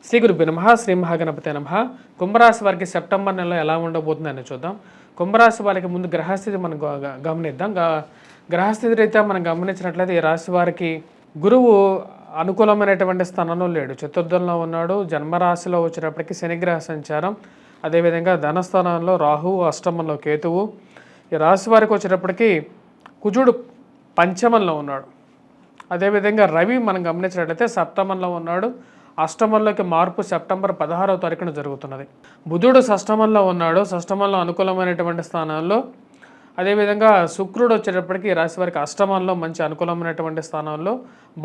శ్రీ గురుభ్యో నమః. శ్రీ మహాగణపతే నమః. కుంభరాశి వారికి సెప్టెంబర్ నెలలో ఎలా ఉండబోతుందని చూద్దాం. కుంభరాశి వారికి ముందు గ్రహస్థితి మనం గమనిద్దాం. గ్రహస్థితి రీత్యా మనం గమనించినట్లయితే ఈ రాశి వారికి గురువు అనుకూలమైనటువంటి స్థానంలో లేడు, చతుర్థంలో ఉన్నాడు. జన్మరాశిలో వచ్చేటప్పటికి శనిగ్రహ సంచారం, అదేవిధంగా ధనస్థానంలో రాహువు, అష్టమంలో కేతువు. ఈ రాశి వారికి వచ్చేటప్పటికి కుజుడు పంచమంలో ఉన్నాడు. అదేవిధంగా రవి మనం గమనించినట్లయితే సప్తమంలో ఉన్నాడు. అష్టమంలోకి మార్పు సెప్టెంబర్ 16వ తారీఖున జరుగుతున్నది. బుధుడు షష్టమంలో ఉన్నాడు, షష్టమంలో అనుకూలమైనటువంటి స్థానంలో. అదేవిధంగా శుక్రుడు వచ్చేటప్పటికి రాశి వారికి అష్టమంలో మంచి అనుకూలమైనటువంటి స్థానంలో,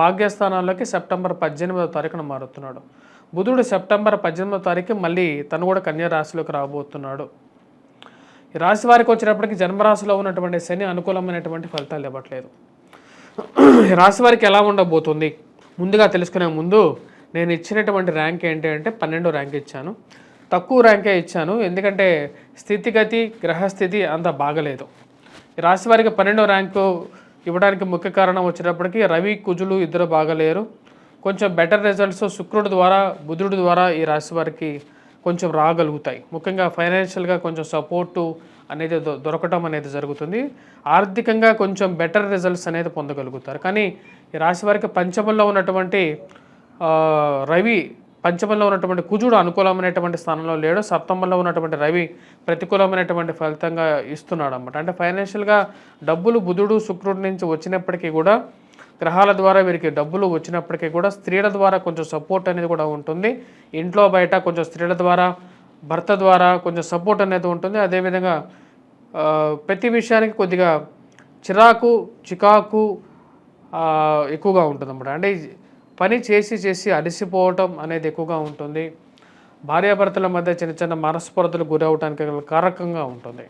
భాగ్యస్థానాల్లోకి సెప్టెంబర్ 18వ తారీఖున మారుతున్నాడు. బుధుడు సెప్టెంబర్ 18వ తారీఖు మళ్ళీ తను కూడా కన్యా రాశిలోకి రాబోతున్నాడు. ఈ రాశి వారికి వచ్చేటప్పటికి జన్మరాశిలో ఉన్నటువంటి శని అనుకూలమైనటువంటి ఫలితాలు ఇవ్వట్లేదు. ఈ రాశి వారికి ఎలా ఉండబోతుంది ముందుగా తెలుసుకునే ముందు నేను ఇచ్చినటువంటి ర్యాంక్ ఏంటి అంటే 12 ర్యాంక్ ఇచ్చాను. తక్కువ ర్యాంకే ఇచ్చాను, ఎందుకంటే స్థితిగతి గ్రహస్థితి అంత బాగలేదు. ఈ రాశి వారికి 12 ర్యాంకు ఇవ్వడానికి ముఖ్య కారణం వచ్చేటప్పటికి రవి కుజులు ఇద్దరు బాగలేరు. కొంచెం బెటర్ రిజల్ట్స్ శుక్రుడి ద్వారా బుధుడి ద్వారా ఈ రాశి వారికి కొంచెం రాగలుగుతాయి. ముఖ్యంగా ఫైనాన్షియల్గా కొంచెం సపోర్టు అనేది దొరకటం అనేది జరుగుతుంది. ఆర్థికంగా కొంచెం బెటర్ రిజల్ట్స్ అనేది పొందగలుగుతారు. కానీ ఈ రాశి వారికి పంచమంలో ఉన్నటువంటి రవి, పంచమంలో ఉన్నటువంటి కుజుడు అనుకూలమైనటువంటి స్థానంలో లేడు. సప్తమంలో ఉన్నటువంటి రవి ప్రతికూలమైనటువంటి ఫలితంగా ఇస్తున్నాడు అన్నమాట. అంటే ఫైనాన్షియల్గా డబ్బులు బుధుడు శుక్రుడి నుంచి వచ్చినప్పటికీ కూడా, గ్రహాల ద్వారా వీరికి డబ్బులు వచ్చినప్పటికీ కూడా స్త్రీల ద్వారా కొంచెం సపోర్ట్ అనేది కూడా ఉంటుంది. ఇంట్లో బయట కొంచెం స్త్రీల ద్వారా, భర్త ద్వారా కొంచెం సపోర్ట్ అనేది ఉంటుంది. అదేవిధంగా ప్రతి విషయానికి కొద్దిగా చికాకు ఎక్కువగా ఉంటుంది అన్నమాట. అంటే పని చేసి అలసిపోవటం అనేది ఎక్కువగా ఉంటుంది. భార్యాభర్తల మధ్య చిన్న చిన్న మనస్పర్ధలు గురవటానికి కారకంగా ఉంటుంది.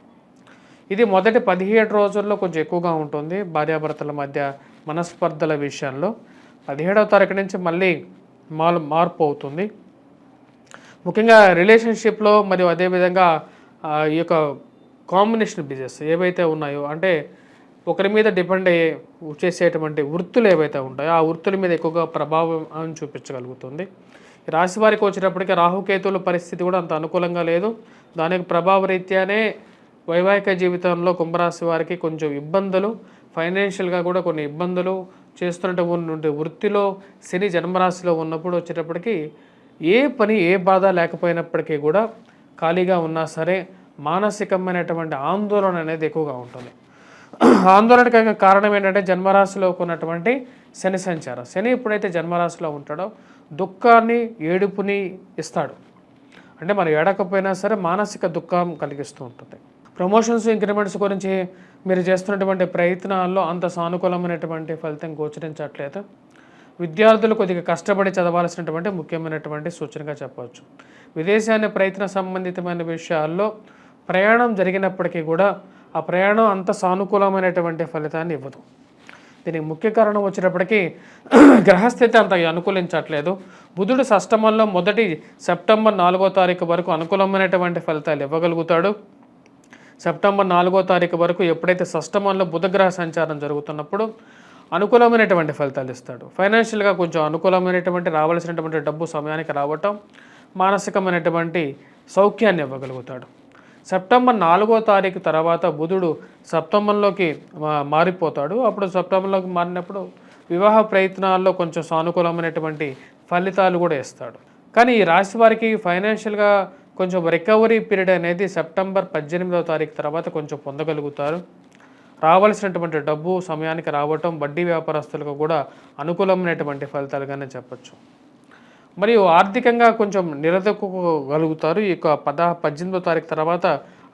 ఇది మొదటి 17 రోజుల్లో కొంచెం ఎక్కువగా ఉంటుంది భార్యాభర్తల మధ్య మనస్పర్ధల విషయంలో. 17వ తారీఖు నుంచి మళ్ళీ మార్పు అవుతుంది. ముఖ్యంగా రిలేషన్షిప్లో మరియు అదేవిధంగా ఈ యొక్క కాంబినేషన్ బిజినెస్ ఏవైతే ఉన్నాయో, అంటే ఒకరి మీద డిపెండ్ అయ్యే చేసేటువంటి వృత్తులు ఏవైతే ఉంటాయో ఆ వృత్తుల మీద ఎక్కువగా ప్రభావం చూపించగలుగుతుంది. రాశి వారికి వచ్చేటప్పటికి రాహుకేతువుల పరిస్థితి కూడా అంత అనుకూలంగా లేదు. దానికి ప్రభావరీత్యానే వైవాహిక జీవితంలో కుంభరాశి వారికి కొంచెం ఇబ్బందులు, ఫైనాన్షియల్గా కూడా కొన్ని ఇబ్బందులు చేస్తున్నటువంటి వృత్తిలో శని జన్మరాశిలో ఉన్నప్పుడు వచ్చేటప్పటికి ఏ పని ఏ బాధ లేకపోయినప్పటికీ కూడా ఖాళీగా ఉన్నా సరే మానసికమైనటువంటి ఆందోళన అనేది ఎక్కువగా ఉంటుంది. ఆందోళనకు కారణం ఏంటంటే జన్మరాశిలో ఉన్నటువంటి శని సంచారం. శని ఎప్పుడైతే జన్మరాశిలో ఉంటాడో దుఃఖాన్ని, ఏడుపుని ఇస్తాడు. అంటే మనం ఏడకపోయినా సరే మానసిక దుఃఖం కలిగిస్తూ ఉంటుంది. ప్రమోషన్స్, ఇంక్రిమెంట్స్ గురించి మీరు చేస్తున్నటువంటి ప్రయత్నాల్లో అంత సానుకూలమైనటువంటి ఫలితం గోచరించట్లేదు. విద్యార్థులు కొద్దిగా కష్టపడి చదవాల్సినటువంటి ముఖ్యమైనటువంటి సూచనగా చెప్పవచ్చు. విదేశాన్ని ప్రయత్న సంబంధితమైన విషయాల్లో ప్రయాణం జరిగినప్పటికీ కూడా ఆ ప్రయాణం అంత సానుకూలమైనటువంటి ఫలితాన్ని ఇవ్వదు. దీనికి ముఖ్య కారణం వచ్చేటప్పటికి గ్రహస్థితి అంత అనుకూలించట్లేదు. బుధుడు షష్టమంలో మొదటి సెప్టెంబర్ 4వ తారీఖు వరకు అనుకూలమైనటువంటి ఫలితాలు ఇవ్వగలుగుతాడు. సెప్టెంబర్ 4వ తారీఖు వరకు ఎప్పుడైతే షష్టమంలో బుధగ్రహ సంచారం జరుగుతున్నప్పుడు అనుకూలమైనటువంటి ఫలితాలు ఇస్తాడు. ఫైనాన్షియల్గా కొంచెం అనుకూలమైనటువంటి రావాల్సినటువంటి డబ్బు సమయానికి రావటం, మానసికమైనటువంటి సౌఖ్యాన్ని ఇవ్వగలుగుతాడు. సెప్టెంబర్ 4వ తారీఖు తర్వాత బుధుడు సప్తమంలోకి మారిపోతాడు. అప్పుడు సప్తమంలోకి మారినప్పుడు వివాహ ప్రయత్నాల్లో కొంచెం సానుకూలమైనటువంటి ఫలితాలు కూడా ఇస్తాడు. కానీ ఈ రాశి వారికి ఫైనాన్షియల్గా కొంచెం రికవరీ పీరియడ్ అనేది సెప్టెంబర్ 18వ తారీఖు తర్వాత కొంచెం పొందగలుగుతారు. రావాల్సినటువంటి డబ్బు సమయానికి రావటం, వడ్డీ వ్యాపారస్తులకు కూడా అనుకూలమైనటువంటి ఫలితాలుగానే చెప్పచ్చు. మరియు ఆర్థికంగా కొంచెం నిలదొక్కుకోగలుగుతారు. ఈ యొక్క 18వ తారీఖు తర్వాత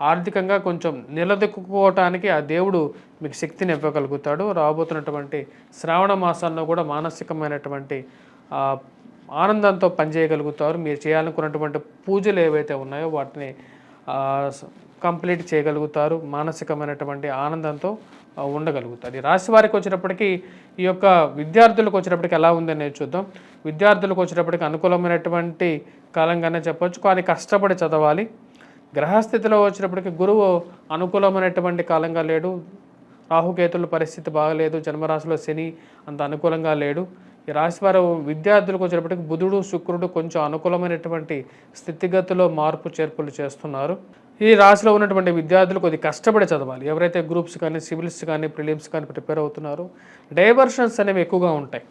ఆర్థికంగా కొంచెం నిలదొక్కుకోవటానికి ఆ దేవుడు మీకు శక్తిని ఇవ్వగలుగుతాడు. రాబోతున్నటువంటి శ్రావణ మాసంలో కూడా మానసికమైనటువంటి ఆనందంతో పనిచేయగలుగుతారు. మీరు చేయాలనుకున్నటువంటి పూజలు ఏవైతే ఉన్నాయో వాటిని కంప్లీట్ చేయగలుగుతారు. మానసికమైనటువంటి ఆనందంతో ఉండగలుగుతారు. ఈ రాశి వారికి వచ్చేటప్పటికి ఈ యొక్క విద్యార్థులకు వచ్చేటప్పటికి ఎలా ఉందని చూద్దాం. విద్యార్థులకు వచ్చేటప్పటికి అనుకూలమైనటువంటి కాలంగానే చెప్పవచ్చు, కానీ కష్టపడి చదవాలి. గ్రహస్థితిలో వచ్చేటప్పటికి గురువు అనుకూలమైనటువంటి కాలంగా లేడు. రాహుకేతుల పరిస్థితి బాగలేదు. జన్మరాశిలో శని అంత అనుకూలంగా లేడు. ఈ రాశివారు విద్యార్థులకు వచ్చేటప్పటికి బుధుడు శుక్రుడు కొంచెం అనుకూలమైనటువంటి స్థితిగతిలో మార్పు చేర్పులు చేస్తున్నారు. ఈ రాశిలో ఉన్నటువంటి విద్యార్థులు కొద్ది కష్టపడి చదవాలి. ఎవరైతే గ్రూప్స్ కానీ సివిల్స్ కానీ ప్రిలిమ్స్ కానీ ప్రిపేర్ అవుతున్నారో డైవర్షన్స్ అనేవి ఎక్కువగా ఉంటాయి.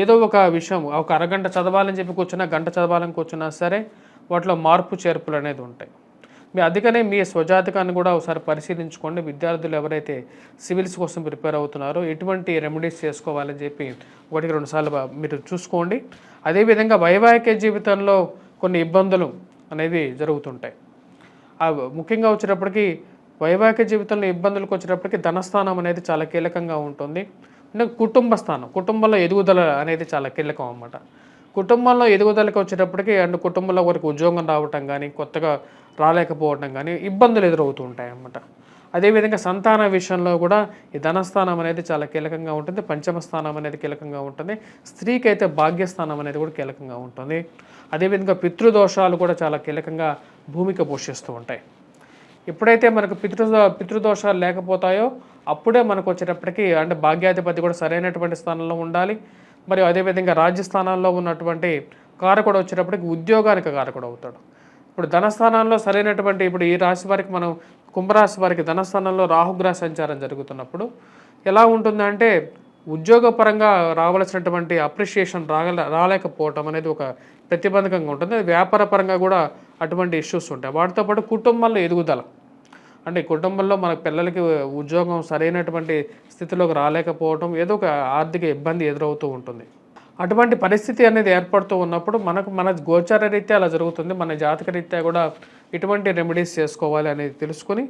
ఏదో ఒక విషయం ఒక అరగంట చదవాలని చెప్పి కూర్చున్నా, గంట చదవాలని కూర్చున్నా సరే వాటిలో మార్పు చేర్పులు అనేది ఉంటాయి. అందుకనే మీ స్వజాతకాన్ని కూడా ఒకసారి పరిశీలించుకోండి. విద్యార్థులు ఎవరైతే సివిల్స్ కోసం ప్రిపేర్ అవుతున్నారో ఎటువంటి రెమెడీస్ చేసుకోవాలని చెప్పి 1-2 సార్లు మీరు చూసుకోండి. అదేవిధంగా వైవాహిక జీవితంలో కొన్ని ఇబ్బందులు అనేవి జరుగుతుంటాయి. ముఖ్యంగా వచ్చేటప్పటికి వైవాహిక జీవితంలో ఇబ్బందులకు వచ్చేటప్పటికి ధనస్థానం అనేది చాలా కీలకంగా ఉంటుంది. అంటే కుటుంబ స్థానం, కుటుంబంలో ఎదుగుదల అనేది చాలా కీలకం అన్నమాట. కుటుంబంలో ఎదుగుదలకు వచ్చేటప్పటికి అండ్ కుటుంబంలో ఒకరికి ఉద్యోగం రావటం కానీ, కొత్తగా రాలేకపోవటం కానీ ఇబ్బందులు ఎదురవుతూ ఉంటాయి అన్నమాట. అదేవిధంగా సంతాన విషయంలో కూడా ఈ ధనస్థానం అనేది చాలా కీలకంగా ఉంటుంది. పంచమ స్థానం అనేది కీలకంగా ఉంటుంది. స్త్రీకి అయితే భాగ్యస్థానం అనేది కూడా కీలకంగా ఉంటుంది. అదేవిధంగా పితృదోషాలు కూడా చాలా కీలకంగా భూమిక పోషిస్తూ ఉంటాయి. ఎప్పుడైతే మనకు పితృదోషాలు లేకపోతాయో అప్పుడే మనకు వచ్చేటప్పటికి అంటే భాగ్యాధిపతి కూడా సరైనటువంటి స్థానంలో ఉండాలి. మరియు అదేవిధంగా రాజ్యస్థానాల్లో ఉన్నటువంటి కారకుడు వచ్చేటప్పటికి ఉద్యోగానికి కారకుడు అవుతాడు. ఇప్పుడు ధనస్థానంలో సరైనటువంటి ఇప్పుడు ఈ రాశి వారికి మనం కుంభరాశి వారికి ధనస్థానంలో రాహుగ్రహ సంచారం జరుగుతున్నప్పుడు ఎలా ఉంటుందంటే ఉద్యోగపరంగా రావాల్సినటువంటి అప్రిషియేషన్ రాలేకపోవటం అనేది ఒక ప్రతిబంధకంగా ఉంటుంది. వ్యాపార పరంగా కూడా అటువంటి ఇష్యూస్ ఉంటాయి. వాటితో పాటు కుటుంబంలో ఎదుగుదల అంటే కుటుంబంలో మన పిల్లలకి ఉద్యోగం సరైనటువంటి స్థితిలోకి రాలేకపోవటం ఏదో ఒక ఆర్థిక ఇబ్బంది ఎదురవుతూ ఉంటుంది. అటువంటి పరిస్థితి అనేది ఏర్పడుతూ ఉన్నప్పుడు మన గోచార రీత్యా అలా జరుగుతుంది. మన జాతక రీత్యా కూడా ఎటువంటి రెమెడీస్ చేసుకోవాలి అనేది తెలుసుకొని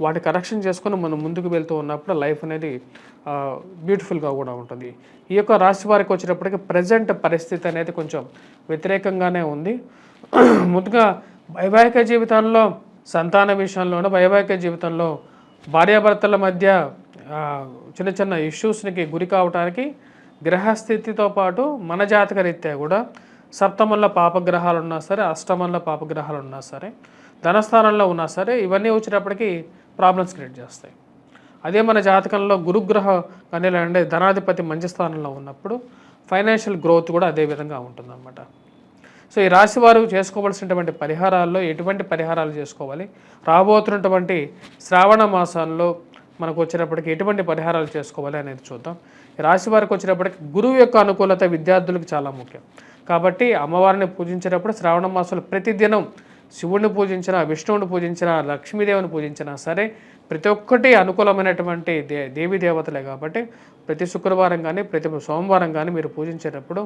వాటి కరెక్షన్ చేసుకొని మనం ముందుకు వెళ్తూ ఉన్నప్పుడు లైఫ్ అనేది బ్యూటిఫుల్గా కూడా ఉంటుంది. ఈ యొక్క రాశి వారికి వచ్చేటప్పటికి ప్రజెంట్ పరిస్థితి అనేది కొంచెం వ్యతిరేకంగానే ఉంది. ముందుగా వైవాహిక జీవితంలో సంతాన విషయంలోనూ వైవాహిక జీవితంలో భార్యాభర్తల మధ్య చిన్న చిన్న ఇష్యూస్కి గురి కావడానికి గ్రహస్థితితో పాటు మన జాతక రీత్యా కూడా సప్తమంలో పాపగ్రహాలు ఉన్నా సరే, అష్టమంలో పాపగ్రహాలు ఉన్నా సరే, ధనస్థానంలో ఉన్నా సరే ఇవన్నీ వచ్చేటప్పటికి ప్రాబ్లమ్స్ క్రియేట్ చేస్తాయి. అదే మన జాతకంలో గురుగ్రహ కానీ అంటే ధనాధిపతి మంచి స్థానంలో ఉన్నప్పుడు ఫైనాన్షియల్ గ్రోత్ కూడా అదే విధంగా ఉంటుందన్నమాట. సో ఈ రాశి వారు చేసుకోవాల్సినటువంటి పరిహారాల్లో ఎటువంటి పరిహారాలు చేసుకోవాలి, రాబోతున్నటువంటి శ్రావణ మాసంలో మనకు వచ్చేటప్పటికి ఎటువంటి పరిహారాలు చేసుకోవాలి అనేది చూద్దాం. ఈ రాశి వారికి వచ్చేటప్పటికి గురువు యొక్క అనుకూలత విద్యార్థులకు చాలా ముఖ్యం. కాబట్టి అమ్మవారిని పూజించేటప్పుడు శ్రావణ మాసంలో ప్రతిదినం శివుడిని పూజించినా, విష్ణువుని పూజించినా, లక్ష్మీదేవిని పూజించినా సరే ప్రతి ఒక్కటి అనుకూలమైనటువంటి దేవీ దేవతలే. కాబట్టి ప్రతి శుక్రవారం కానీ ప్రతి సోమవారం కానీ మీరు పూజించేటప్పుడు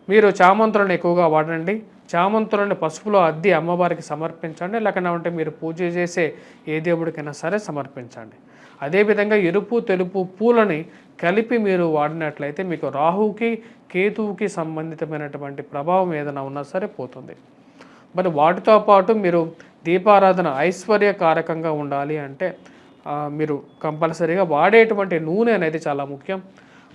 మీరు చామంతులను ఎక్కువగా వాడండి. చామంతులను పసుపులో అద్ది అమ్మవారికి సమర్పించండి. లేకుండా ఉంటే మీరు పూజ చేసే ఏ దేవుడికైనా సరే సమర్పించండి. అదేవిధంగా ఎరుపు తెలుపు పూలని కలిపి మీరు వాడినట్లయితే మీకు రాహుకి కేతువుకి సంబంధితమైనటువంటి ప్రభావం ఏదైనా ఉన్నా సరే పోతుంది. మరి వాటితో పాటు మీరు దీపారాధన ఐశ్వర్యకారకంగా ఉండాలి అంటే మీరు కంపల్సరీగా వాడేటువంటి నూనె అనేది చాలా ముఖ్యం.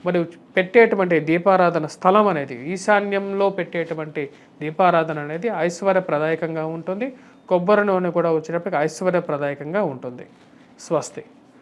మరియు పెట్టేటువంటి దీపారాధన స్థలం అనేది ఈశాన్యంలో పెట్టేటువంటి దీపారాధన అనేది ఐశ్వర్యప్రదాయకంగా ఉంటుంది. కొబ్బరి నూనె కూడా వచ్చేటప్పటికి ఐశ్వర్యప్రదాయకంగా ఉంటుంది. స్వస్తి.